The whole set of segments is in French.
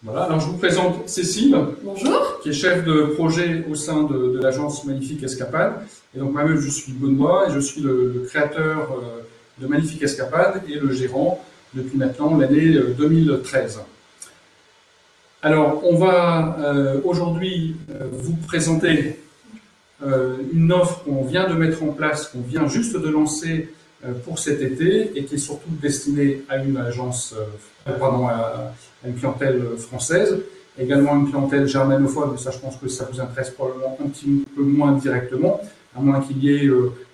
Voilà, alors je vous présente Cécile. Bonjour. Qui est chef de projet au sein de l'agence Magnifique Escapade. Et donc moi-même, je suis Benoît et je suis le créateur de Magnifique Escapade et le gérant depuis maintenant l'année 2013. Alors, on va aujourd'hui vous présenter une offre qu'on vient de mettre en place, qu'on vient juste de lancer pour cet été et qui est surtout destinée à une agence, à une clientèle française, également une clientèle germanophone, mais ça je pense que ça vous intéresse probablement un petit peu moins directement, à moins qu'il y ait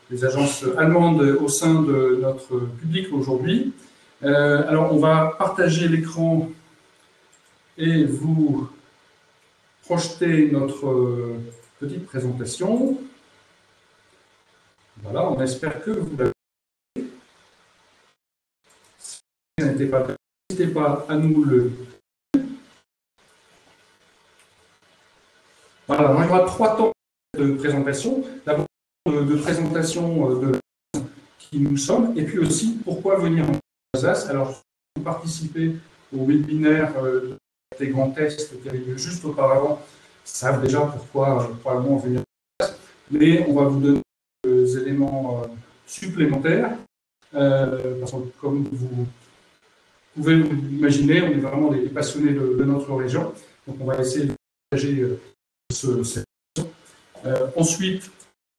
des agences allemandes au sein de notre public aujourd'hui. Alors on va partager l'écran et vous projeter notre petite présentation. Voilà, on espère que vous l'avez. Si vous n'hésitez pas à nous le... Voilà, on aura 3 temps de présentation. D'abord, de présentation de qui nous sommes, et puis aussi pourquoi venir en Alsace. Alors, si vous participez au webinaire des grands tests qui avaient lieu juste auparavant, savent déjà pourquoi probablement venir en Alsace, mais on va vous donner des éléments supplémentaires, parce que comme vous pouvez l'imaginer, on est vraiment des passionnés de notre région, donc on va essayer de partager cette ensuite,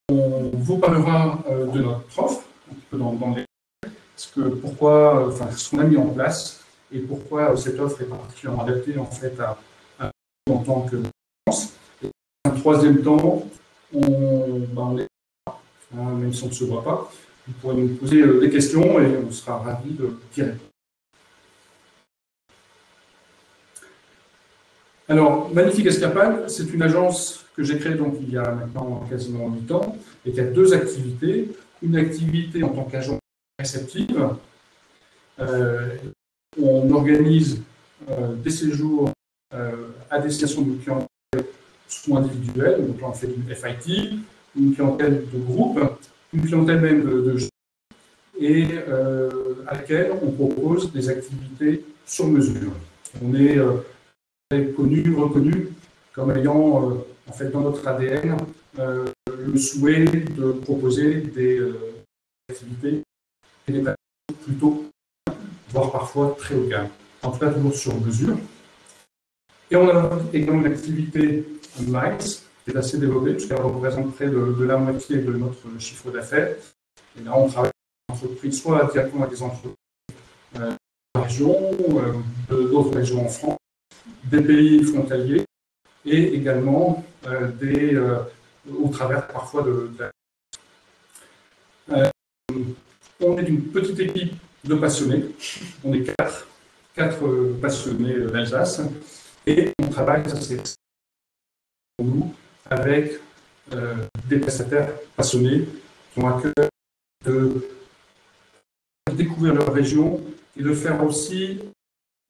on vous parlera de notre offre, un petit peu dans les pourquoi, ce qu'on a mis en place et pourquoi cette offre est particulièrement adaptée en fait à en tant que France. Et un troisième temps, même si on ne se voit pas, vous pourrez nous poser des questions et on sera ravis de y répondre. Alors, Magnifique Escapade, c'est une agence que j'ai créée donc il y a maintenant quasiment 8 ans et qui a 2 activités. Une activité en tant qu'agent réceptive. On organise des séjours à destination de clients soit individuels, donc là on fait du FIT, une clientèle de groupe, une clientèle même de et à laquelle on propose des activités sur mesure. On est reconnu comme ayant en fait dans notre ADN le souhait de proposer des activités et des pratiques plutôt, voire parfois très haut de gamme. En tout cas, toujours sur mesure. Et on a également une activité MICE qui est assez développée, puisqu'elle représente près de la moitié de notre chiffre d'affaires. Et là, on travaille avec des entreprises, soit directement avec des entreprises de la région, d'autres régions en France, des pays frontaliers, et également au travers parfois de on est une petite équipe de passionnés, on est 4 passionnés d'Alsace, et on travaille, ça c'est pour nous, avec des prestataires passionnés qui ont à cœur de découvrir leur région et de faire aussi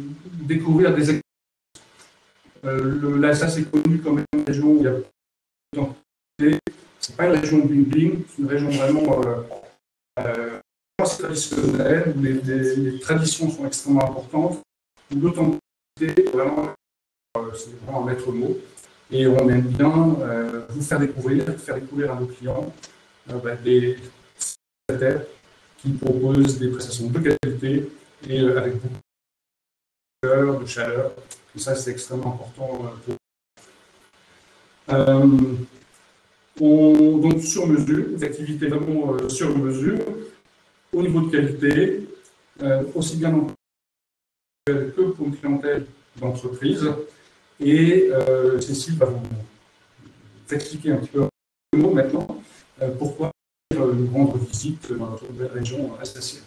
découvrir des activités. L'Alsace est connue comme une région où il y a d'identité. Ce n'est pas une région bling-bling, c'est une région vraiment traditionnelle, où les traditions sont extrêmement importantes, où l'authenticité, vraiment, c'est vraiment un maître mot. Et on aime bien vous faire découvrir à nos clients des prestataires qui proposent des prestations de qualité et avec beaucoup de cœur, de chaleur. Et ça, c'est extrêmement important pour donc sur mesure, des activités vraiment sur mesure, au niveau de qualité, aussi bien que pour une clientèle d'entreprise. Et Cécile va vous expliquer un petit peu le mot maintenant pourquoi nous rendre visite dans notre nouvelle région alsacienne.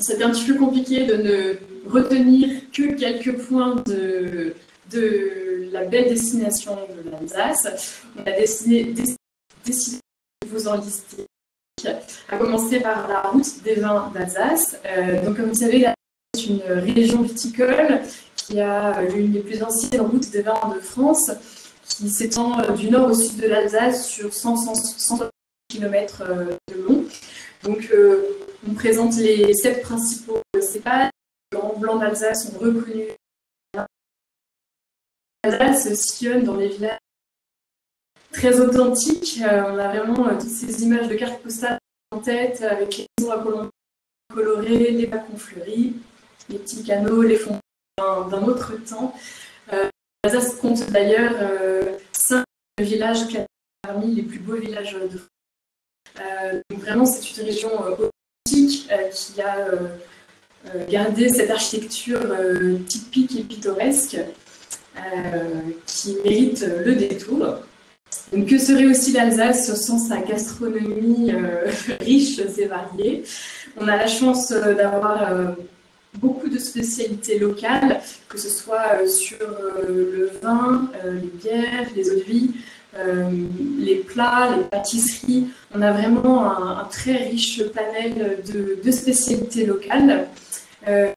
C'était un petit peu compliqué de ne retenir que quelques points de la belle destination de l'Alsace. On a décidé de vous en lister, à commencer par la route des vins d'Alsace. Donc, comme vous savez, c'est une région viticole qui a l'une des plus anciennes routes des vins de France, qui s'étend du nord au sud de l'Alsace sur 100 km de long. Donc, on présente les 7 principaux cépages. Les grands blancs d'Alsace sont reconnus L'Alsace sillonne dans les villages très authentiques. On a vraiment toutes ces images de cartes postales en tête, avec les maisons à colorées, les balcons fleuris, les petits canaux, les fonds d'un autre temps. L'Alsace compte d'ailleurs 5 villages classés parmi les plus beaux villages de France. Donc vraiment, c'est une région authentique qui a gardé cette architecture typique et pittoresque qui mérite le détour. Donc, que serait aussi l'Alsace sans sa gastronomie riche et variée? On a la chance d'avoir beaucoup de spécialités locales, que ce soit sur le vin, les bières, les eaux de vie, les plats, les pâtisseries. On a vraiment un très riche panel de spécialités locales. On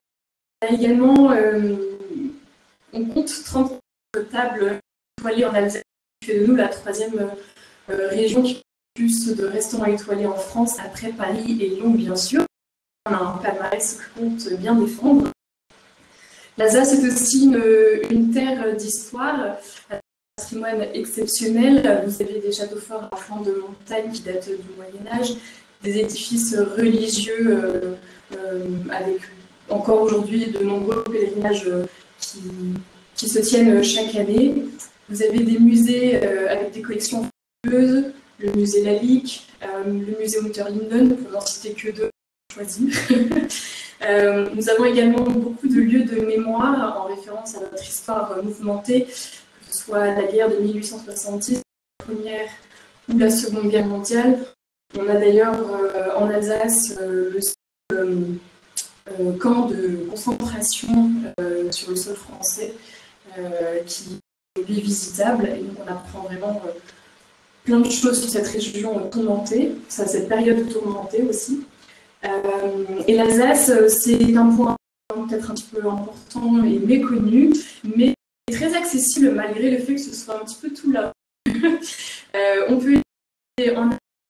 a également, on compte 30 tables étoilées en Alsace, qui fait de nous la 3e région qui a le plus de restaurants étoilés en France, après Paris et Lyon, bien sûr. On a un palmarès que compte bien défendre. L'Alsace est aussi une terre d'histoire, un patrimoine exceptionnel. Vous avez des châteaux forts à flanc de montagne qui datent du Moyen-Âge, des édifices religieux avec encore aujourd'hui de nombreux pèlerinages qui se tiennent chaque année. Vous avez des musées avec des collections fabuleuses, le musée Lalique, le musée Unterlinden, pour n'en citer que 2 choisis. Nous avons également beaucoup de lieux de mémoire en référence à notre histoire mouvementée, que ce soit la guerre de 1870, la Première ou la Seconde Guerre mondiale. On a d'ailleurs en Alsace le camp de concentration sur le sol français qui est visitable, et donc on apprend vraiment plein de choses sur cette région tourmentée, cette période tourmentée aussi. Et l'Alsace, c'est un point peut-être un petit peu important et méconnu, mais très accessible malgré le fait que ce soit un petit peu tout là. On peut y aller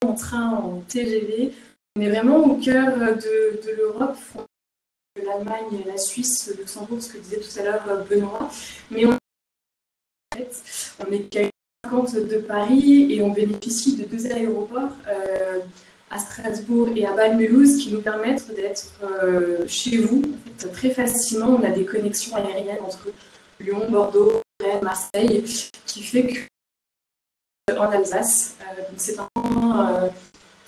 en train, en TGV. On est vraiment au cœur de l'Europe, l'Allemagne, la Suisse, le Luxembourg, ce que disait tout à l'heure Benoît. Mais on est qu'à 50 de Paris et on bénéficie de 2 aéroports à Strasbourg et à Bâle-Mulhouse qui nous permettent d'être chez vous en fait, très facilement. On a des connexions aériennes entre Lyon, Bordeaux, Rennes, Marseille, qui fait que en Alsace, c'est un point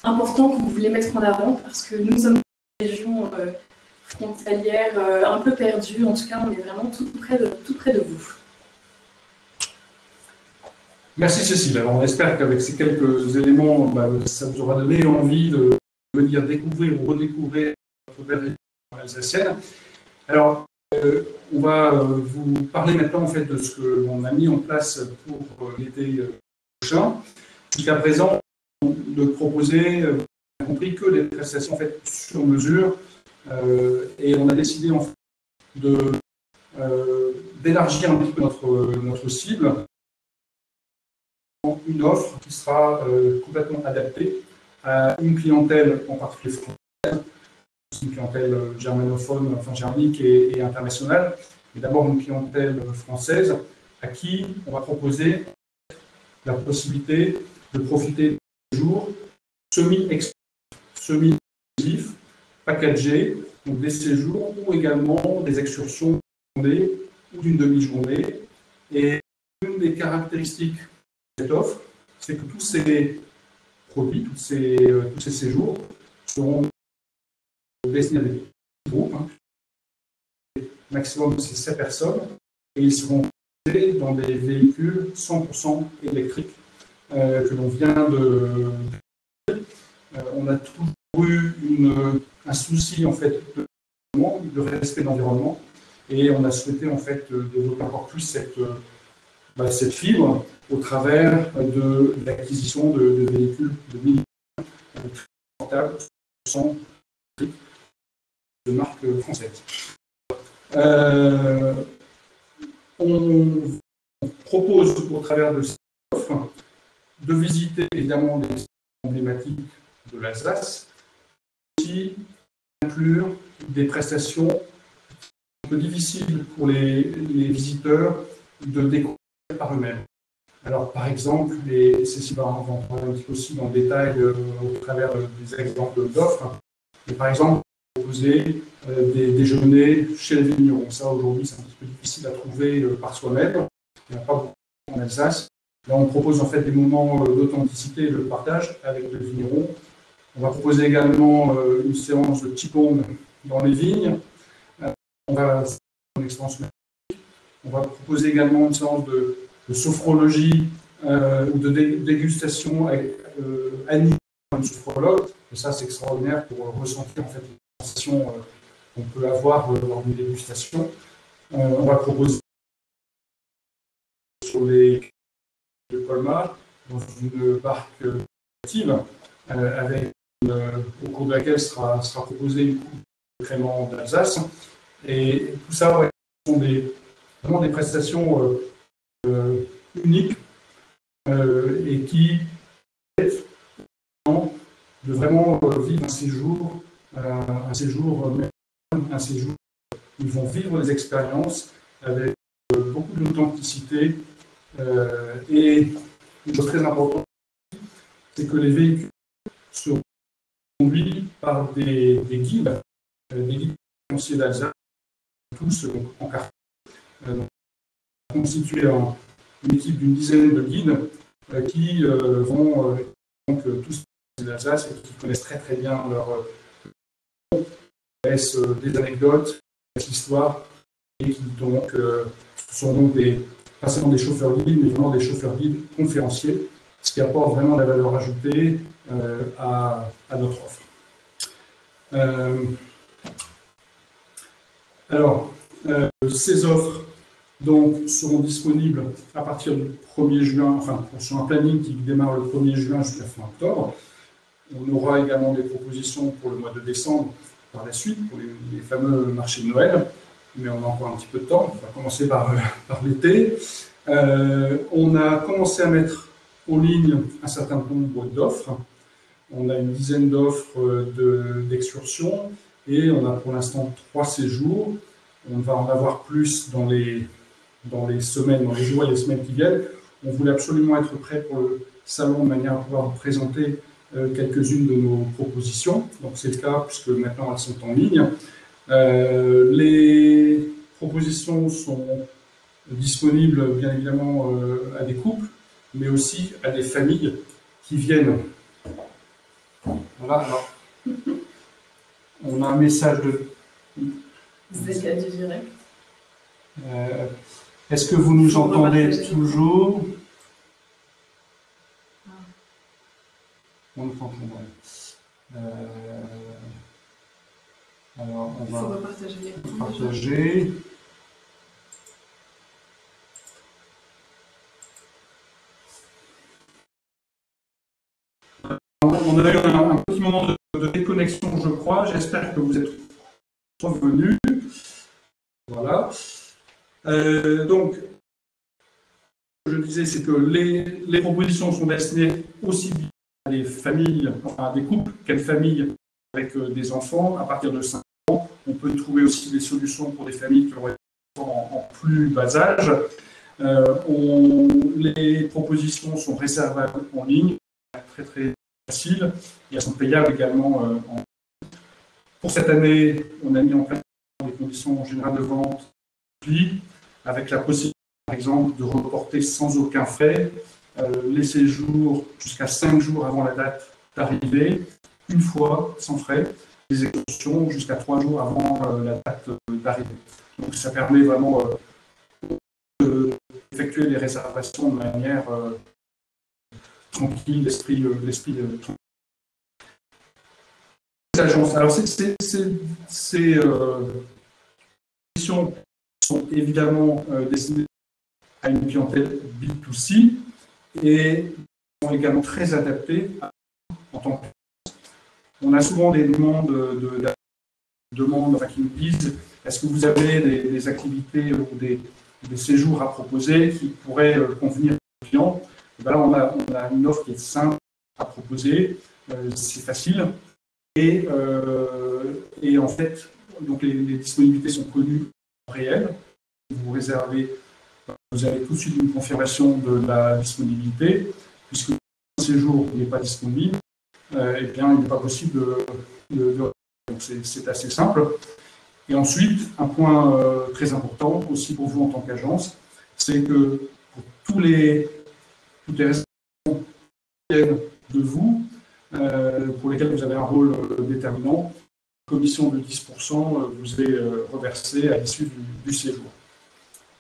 important que vous voulez mettre en avant parce que nous sommes une région frontalière un peu perdue. En tout cas, on est vraiment tout près de vous. Merci Cécile. Alors, on espère qu'avec ces quelques éléments, ça vous aura donné envie de venir découvrir ou redécouvrir notre belle région alsacienne. Alors, on va vous parler maintenant en fait, de ce que l'on a mis en place pour l'été prochain. Jusqu'à présent, de proposer, vous avez compris, que des prestations faites sur mesure. Et on a décidé en fait, d'élargir un petit peu notre cible. Une offre qui sera complètement adaptée à une clientèle en particulier française, une clientèle germanophone, enfin germanique et internationale, mais d'abord une clientèle française à qui on va proposer la possibilité de profiter des jours semi-exclusifs, packagés, donc des séjours ou également des excursions d'une journée ou d'une demi-journée. Et une des caractéristiques cette offre, c'est que tous ces produits, tous ces séjours seront destinés à des groupes, maximum de 7 personnes, et ils seront dans des véhicules 100% électriques que l'on vient de... on a toujours eu un souci en fait de respect de l'environnement, et on a souhaité en fait développer encore plus cette fibre au travers de l'acquisition de véhicules de mini très portables sans de marque française. On propose au travers de cette offre de visiter évidemment les emblématiques de l'Alsace, aussi inclure des prestations un peu difficiles pour les visiteurs de découvrir par eux-mêmes. Alors, par exemple, et Cécile va en parler un petit peu aussi dans le détail au travers des exemples d'offres, mais par exemple, proposer des déjeuners chez les vignerons. Ça, aujourd'hui, c'est un petit peu difficile à trouver par soi-même. Il n'y en a pas beaucoup en Alsace. Là, on propose en fait des moments d'authenticité et de partage avec le vigneron. On va proposer également une séance de Qigong dans les vignes. On va une expérience magnifique. On va proposer également une séance de sophrologie ou de dégustation animée par une sophrologue. Et ça, c'est extraordinaire pour ressentir en fait les sensations qu'on peut avoir lors d'une dégustation. On va proposer sur les de Colmar dans une barque active avec au cours de laquelle sera proposée une coupe de crément d'Alsace. Et tout ça, ouais, sont vraiment des prestations uniques et qui permettent de vraiment vivre un séjour où ils vont vivre des expériences avec beaucoup d'authenticité. Et une chose très importante, c'est que les véhicules seront conduits par des guides conférenciers d'Alsace, tous en carte. Constituer une équipe d'une dizaine de guides qui vont donc tous d'Alsace et qui connaissent très très bien leur connaissent des anecdotes, l'histoire, et qui donc sont donc pas seulement des chauffeurs guides, mais vraiment des chauffeurs guides conférenciers, ce qui apporte vraiment la valeur ajoutée à notre offre. Alors, ces offres donc, seront disponibles à partir du 1er juin, enfin, sur un planning qui démarre le 1er juin jusqu'à fin octobre. On aura également des propositions pour le mois de décembre par la suite, pour les fameux marchés de Noël, mais on a encore un petit peu de temps, on va commencer par l'été. On a commencé à mettre en ligne un certain nombre d'offres. On a une dizaine d'offres d'excursion et on a pour l'instant 3 séjours. On va en avoir plus dans les semaines, dans les jours et les semaines qui viennent. On voulait absolument être prêt pour le salon de manière à pouvoir vous présenter quelques-unes de nos propositions. Donc c'est le cas puisque maintenant elles sont en ligne. Les propositions sont disponibles bien évidemment à des couples, mais aussi à des familles qui viennent. Voilà, alors on a un message de... Vous êtes du direct. Est-ce que vous nous entendez toujours? On nous entend. Alors, on va partager. On a eu un petit moment de déconnexion, je crois. J'espère que vous êtes revenus. Voilà. Donc, ce que je disais, c'est que les propositions sont destinées aussi bien à des familles, enfin à des couples qu'à des familles avec des enfants à partir de 5 ans. On peut trouver aussi des solutions pour des familles qui auraient des enfants en plus bas âge. Les propositions sont réservables en ligne, très très facile, et elles sont payables également en. Pour cette année, on a mis en place des conditions générales de vente avec la possibilité, par exemple, de reporter sans aucun frais les séjours jusqu'à 5 jours avant la date d'arrivée, une fois sans frais, les excursions jusqu'à 3 jours avant la date d'arrivée. Donc ça permet vraiment d'effectuer les réservations de manière tranquille, l'esprit tranquille. Les agences. Alors ces missions sont évidemment destinées à une clientèle B2C et sont également très adaptées en tant que. On a souvent des demandes qui nous disent est-ce que vous avez des activités ou des séjours à proposer qui pourraient convenir aux clients. Et bien là, on a une offre qui est simple à proposer, c'est facile. Et en fait, donc les disponibilités sont connues en réel. Vous réservez vous avez tout de suite une confirmation de la disponibilité, puisque si le séjour n'est pas disponible, eh bien, il n'est pas possible de donc c'est assez simple. Et ensuite, un point très important aussi pour vous en tant qu'agence, c'est que pour toutes les restrictions qui viennent de vous, pour lesquelles vous avez un rôle déterminant, la commission de 10% vous est reversée à l'issue du séjour.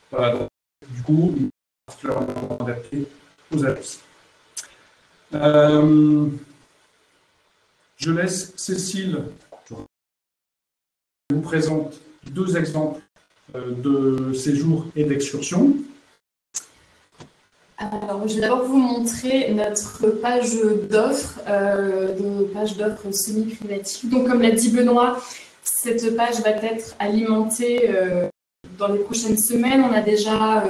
Voilà, donc, du coup, il est particulièrement adapté aux agences. Je laisse Cécile vous présente 2 exemples de séjours et d'excursions. Alors, je vais d'abord vous montrer notre page d'offres, page d'offres semi-privatives. Donc, comme l'a dit Benoît, cette page va être alimentée dans les prochaines semaines. On a déjà,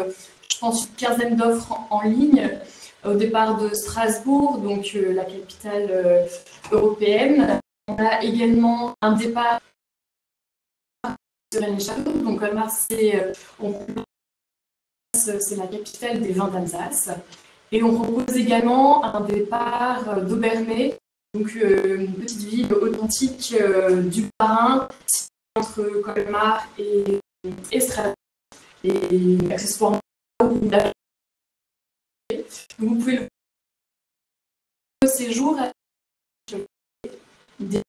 je pense, une quinzaine d'offres en ligne au départ de Strasbourg, donc la capitale européenne. On a également un départ de Rennes-les-Châteaux. Donc, Colmar, c'est la capitale des vins d'Alsace. Et on propose également un départ d'Aubernay, donc une petite ville authentique du Bas-Rhin, entre Colmar et Strasbourg. Et accessoirement, vous pouvez le séjour des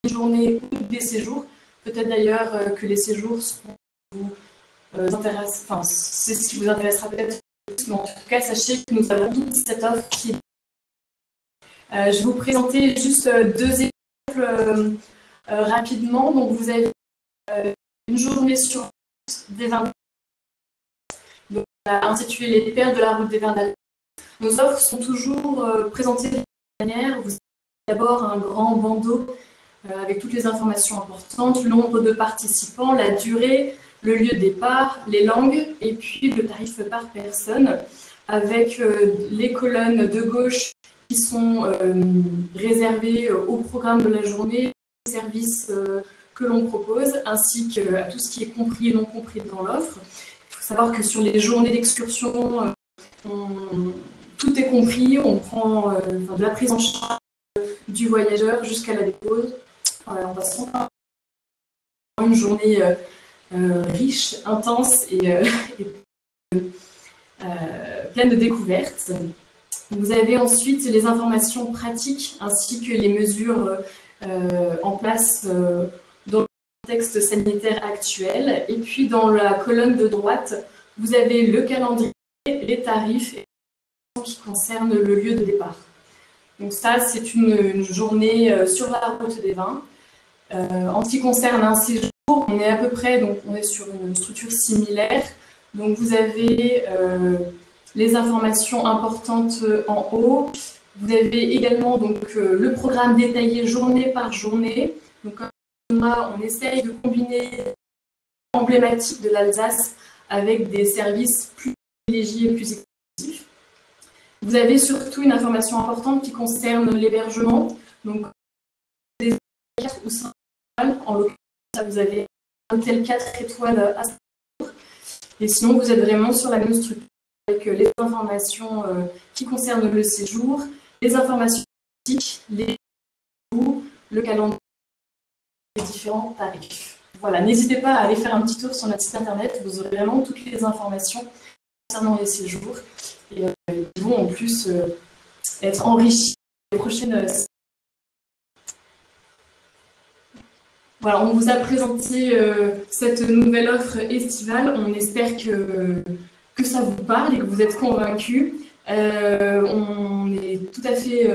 journées ou des séjours. Peut-être d'ailleurs que les séjours vous intéressent, enfin, c'est ce qui vous intéressera peut-être plus, mais en tout cas, sachez que nous avons toute cette offre qui est. Je vais vous présenter juste 2 exemples rapidement. Donc, vous avez une journée sur des vins. Donc, on a intitulé Les Pères de la route des vins d'Alsace. Nos offres sont toujours présentées de cette manière. Vous avez d'abord un grand bandeau avec toutes les informations importantes, le nombre de participants, la durée, le lieu de départ, les langues et puis le tarif par personne avec les colonnes de gauche qui sont réservées au programme de la journée, aux services que l'on propose ainsi qu'à tout ce qui est compris et non compris dans l'offre. Il faut savoir que sur les journées d'excursion, tout est compris, on prend de la prise en charge du voyageur jusqu'à la dépose. On va se rendre une journée riche, intense et pleine de découvertes. Vous avez ensuite les informations pratiques ainsi que les mesures en place dans le contexte sanitaire actuel. Et puis dans la colonne de droite, vous avez le calendrier, les tarifs et les qui concernent le lieu de départ. Donc ça, c'est une journée sur la route des vins. En ce qui concerne un séjour, on est à peu près, donc on est sur une structure similaire. Donc vous avez les informations importantes en haut. Vous avez également donc le programme détaillé journée par journée. Donc comme on essaye de combiner emblématiques de l'Alsace avec des services plus privilégiés, plus exclusifs. Vous avez surtout une information importante qui concerne l'hébergement. Donc des 4 ou 5 étoiles, en l'occurrence vous avez un hôtel 4 étoiles à Strasbourg. Et sinon vous êtes vraiment sur la même structure avec les informations qui concernent le séjour, les informations pratiques, le calendrier, les différents tarifs. Voilà, n'hésitez pas à aller faire un petit tour sur notre site internet, vous aurez vraiment toutes les informations concernant les séjours et qui vont en plus être enrichis les prochaines. Voilà, on vous a présenté cette nouvelle offre estivale. On espère que ça vous parle et que vous êtes convaincus. On est tout à fait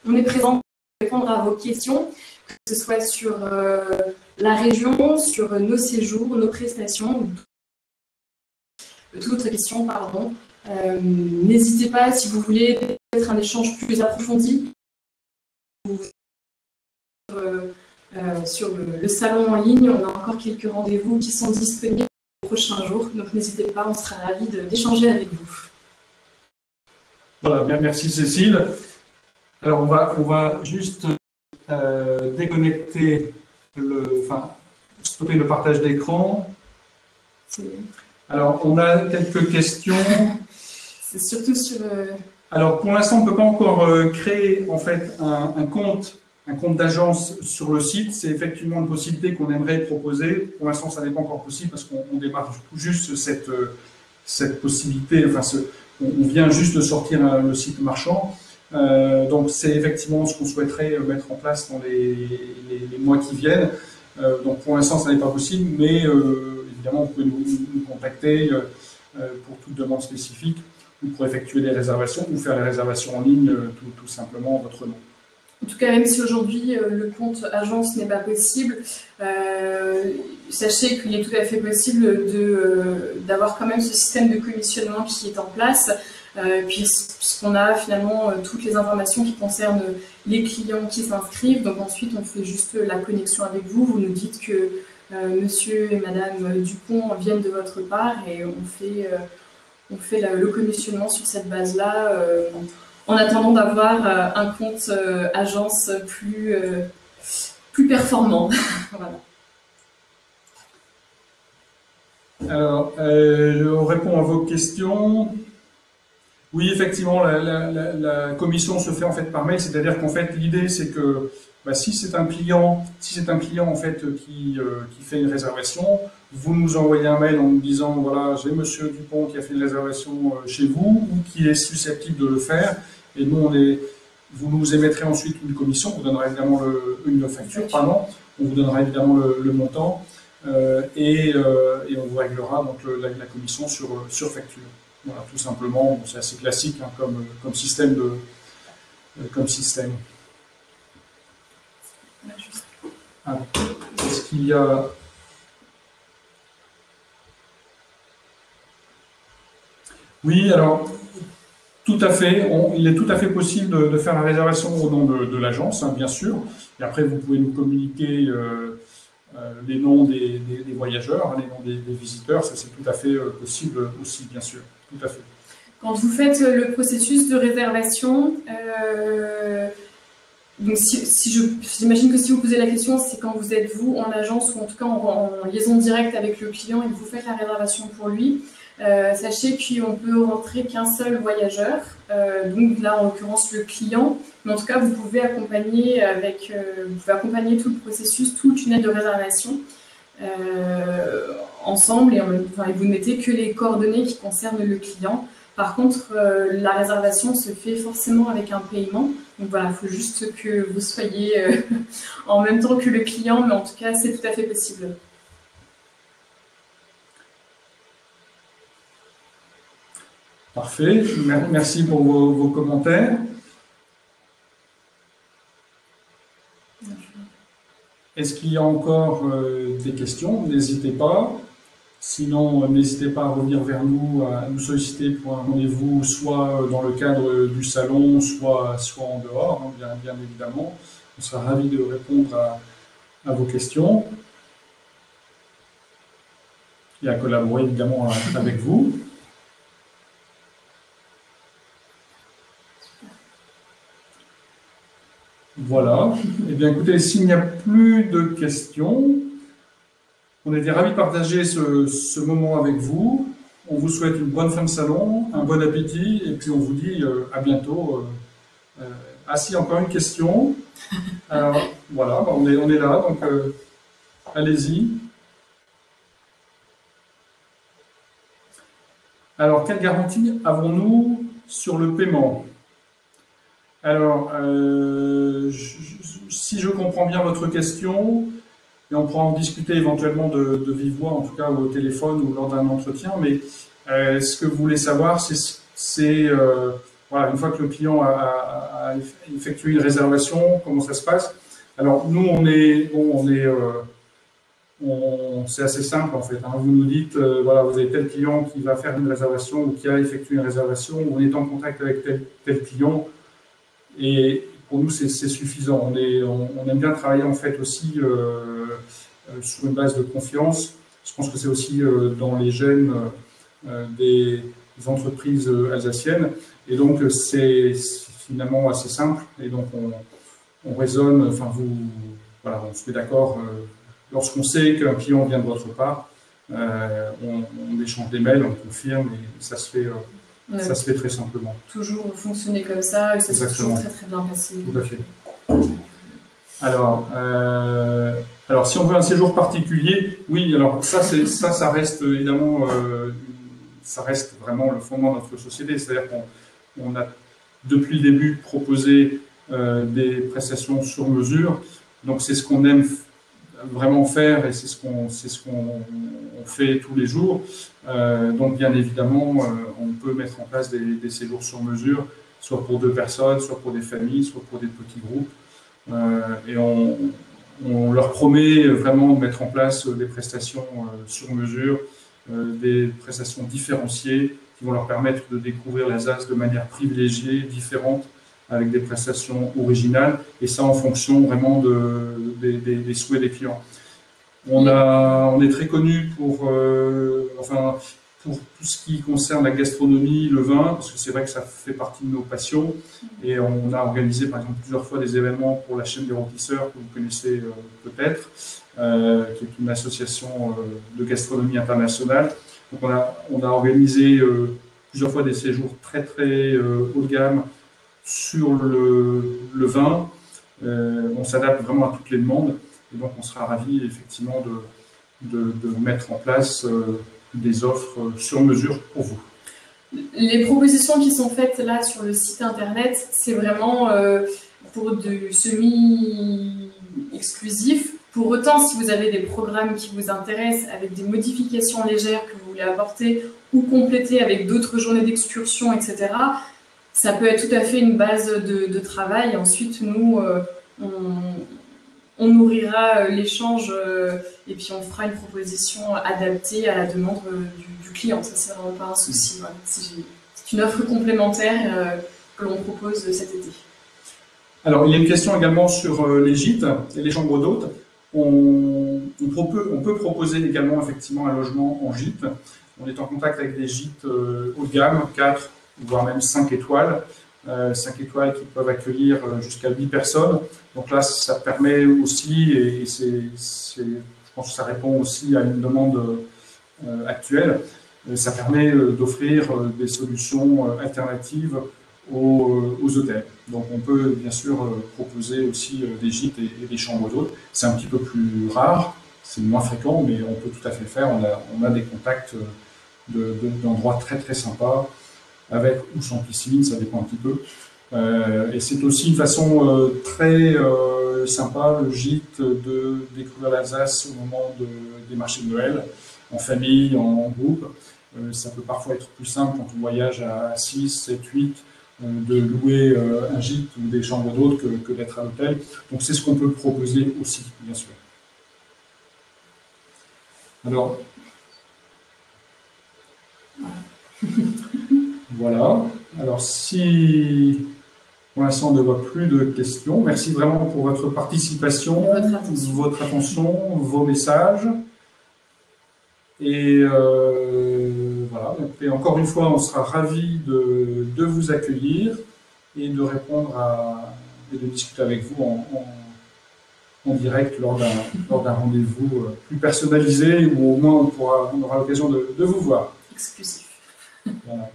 on est présent pour répondre à vos questions, que ce soit sur la région, sur nos séjours, nos prestations, toute autre question, pardon. N'hésitez pas, si vous voulez peut-être un échange plus approfondi, sur le salon en ligne, on a encore quelques rendez-vous qui sont disponibles les prochains jours, donc n'hésitez pas, on sera ravis d'échanger avec vous. Voilà, bien, merci Cécile. Alors on va juste déconnecter stopper le partage d'écran. Alors, on a quelques questions. C'est surtout sur... Alors, pour l'instant, on ne peut pas encore créer en fait un compte d'agence sur le site. C'est effectivement une possibilité qu'on aimerait proposer. Pour l'instant, ça n'est pas encore possible parce qu'on démarre tout juste cette possibilité. Enfin, on vient juste de sortir le site marchand. Donc, c'est effectivement ce qu'on souhaiterait mettre en place dans les mois qui viennent. Donc, pour l'instant, ça n'est pas possible, mais évidemment, vous pouvez nous contacter pour toute demande spécifique ou pour effectuer des réservations ou faire les réservations en ligne, tout simplement en votre nom. En tout cas, même si aujourd'hui le compte agence n'est pas possible, sachez qu'il est tout à fait possible d'avoir quand même ce système de commissionnement qui est en place, puisqu'on a finalement toutes les informations qui concernent les clients qui s'inscrivent. Donc ensuite, on fait juste la connexion avec vous. Vous nous dites que monsieur et madame Dupont viennent de votre part et on fait le commissionnement sur cette base-là. En attendant d'avoir un compte agence plus performant. Voilà. Alors, on répond à vos questions. Oui, effectivement, la commission se fait en fait par mail, c'est-à-dire qu'en fait l'idée c'est que si c'est un client en fait qui fait une réservation, vous nous envoyez un mail en nous disant voilà, j'ai monsieur Dupont qui a fait une réservation chez vous ou qui est susceptible de le faire. Et nous, vous nous émettrez ensuite une commission, on vous donnera évidemment une facture, pardon, on vous donnera évidemment le montant et on vous réglera donc la commission sur facture. Voilà, tout simplement, c'est assez classique hein, comme système. Est-ce qu'il y a... Oui, alors... Tout à fait. Il est tout à fait possible de faire la réservation au nom de l'agence, hein, bien sûr. Et après, vous pouvez nous communiquer les noms des voyageurs, hein, les noms des visiteurs. Ça, c'est tout à fait possible aussi, bien sûr. Tout à fait. Quand vous faites le processus de réservation, donc j'imagine que si vous posez la question, c'est quand vous êtes vous en agence ou en tout cas en liaison directe avec le client et que vous faites la réservation pour lui. Sachez qu'on peut rentrer qu'un seul voyageur, donc là en l'occurrence le client, mais en tout cas vous pouvez accompagner tout le processus, toute une aide de réservation ensemble et vous ne mettez que les coordonnées qui concernent le client. Par contre, la réservation se fait forcément avec un paiement, donc voilà, il faut juste que vous soyez en même temps que le client, mais en tout cas c'est tout à fait possible. Parfait, merci pour vos commentaires. Est-ce qu'il y a encore des questions? N'hésitez pas. Sinon, n'hésitez pas à revenir vers nous, à nous solliciter pour un rendez-vous, soit dans le cadre du salon, soit en dehors, hein, bien évidemment. On sera ravis de répondre à vos questions et à collaborer évidemment avec vous. Voilà. Eh bien, écoutez, s'il n'y a plus de questions, on était ravis de partager ce moment avec vous. On vous souhaite une bonne fin de salon, un bon appétit, et puis on vous dit à bientôt. Si, encore une question. Alors, voilà, on est là, donc allez-y. Alors, quelle garantie avons-nous sur le paiement? Alors, si je comprends bien votre question, et on pourra en discuter éventuellement de vive voix, en tout cas au téléphone ou lors d'un entretien, mais ce que vous voulez savoir, c'est voilà, une fois que le client a effectué une réservation, comment ça se passe? Alors, nous, c'est assez simple en fait. Hein. Vous nous dites, voilà, vous avez tel client qui va faire une réservation ou qui a effectué une réservation, on est en contact avec tel client. Et pour nous, c'est suffisant. On aime bien travailler en fait aussi sur une base de confiance. Je pense que c'est aussi dans les gènes des entreprises alsaciennes. Et donc, c'est finalement assez simple. Et donc, on raisonne, enfin, voilà, on se met d'accord. Lorsqu'on sait qu'un client vient de votre part, on échange des mails, on confirme, et ça se fait très simplement. Toujours fonctionner comme ça, et ça s'est toujours très très bien passé. Tout à fait. Alors, si on veut un séjour particulier, oui, alors ça reste évidemment, ça reste vraiment le fondement de notre société. C'est-à-dire qu'on a depuis le début proposé des prestations sur mesure. Donc c'est ce qu'on aime vraiment faire et c'est ce qu'on fait tous les jours. Donc bien évidemment, on peut mettre en place des séjours sur mesure, soit pour 2 personnes, soit pour des familles, soit pour des petits groupes. Et on leur promet vraiment de mettre en place des prestations sur mesure, des prestations différenciées qui vont leur permettre de découvrir l'Alsace de manière privilégiée, différente, avec des prestations originales, et ça en fonction vraiment des souhaits des clients. On est très connu pour tout ce qui concerne la gastronomie, le vin, parce que c'est vrai que ça fait partie de nos passions. Et on a organisé, par exemple, plusieurs fois des événements pour la chaîne des rôtisseurs, que vous connaissez peut-être, qui est une association de gastronomie internationale. Donc on a organisé plusieurs fois des séjours très, très haut de gamme sur le vin. On s'adapte vraiment à toutes les demandes. Et donc, on sera ravis, effectivement, de mettre en place des offres sur mesure pour vous. Les propositions qui sont faites là sur le site internet, c'est vraiment pour du semi-exclusif. Pour autant, si vous avez des programmes qui vous intéressent avec des modifications légères que vous voulez apporter ou compléter avec d'autres journées d'excursion, etc., ça peut être tout à fait une base de travail. Ensuite, nous, on nourrira l'échange et puis on fera une proposition adaptée à la demande du client. Ça, c'est vraiment pas un souci. Voilà. C'est une offre complémentaire que l'on propose cet été. Alors, il y a une question également sur les gîtes et les chambres d'hôtes. On peut proposer également effectivement un logement en gîte. On est en contact avec des gîtes haut de gamme, 4 voire même 5 étoiles. 5 étoiles qui peuvent accueillir jusqu'à 8 personnes. Donc là, ça permet aussi, et je pense que ça répond aussi à une demande actuelle, ça permet d'offrir des solutions alternatives aux hôtels. Donc on peut bien sûr proposer aussi des gîtes et des chambres d'hôtes. C'est un petit peu plus rare, c'est moins fréquent, mais on peut tout à fait le faire. On a des contacts d'endroits très très sympas, avec ou sans piscine, ça dépend un petit peu. Et c'est aussi une façon très sympa, le gîte, de découvrir l'Alsace au moment des marchés de Noël, en famille, en groupe. Ça peut parfois être plus simple quand on voyage à 6, 7, 8, de louer un gîte ou des chambres d'hôtes que d'être à l'hôtel. Donc c'est ce qu'on peut proposer aussi, bien sûr. Alors, voilà. Alors, si pour l'instant on ne voit plus de questions, merci vraiment pour votre participation, votre attention, vos messages. Et voilà. Et encore une fois, on sera ravis de vous accueillir et de répondre et de discuter avec vous en direct lors d'un rendez-vous plus personnalisé, ou au moins on aura l'occasion de vous voir. Exclusif. Voilà.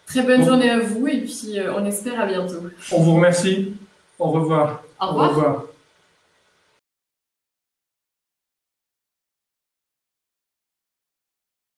Très bonne journée à vous et puis on espère à bientôt. On vous remercie. Au revoir. Au revoir. Au revoir.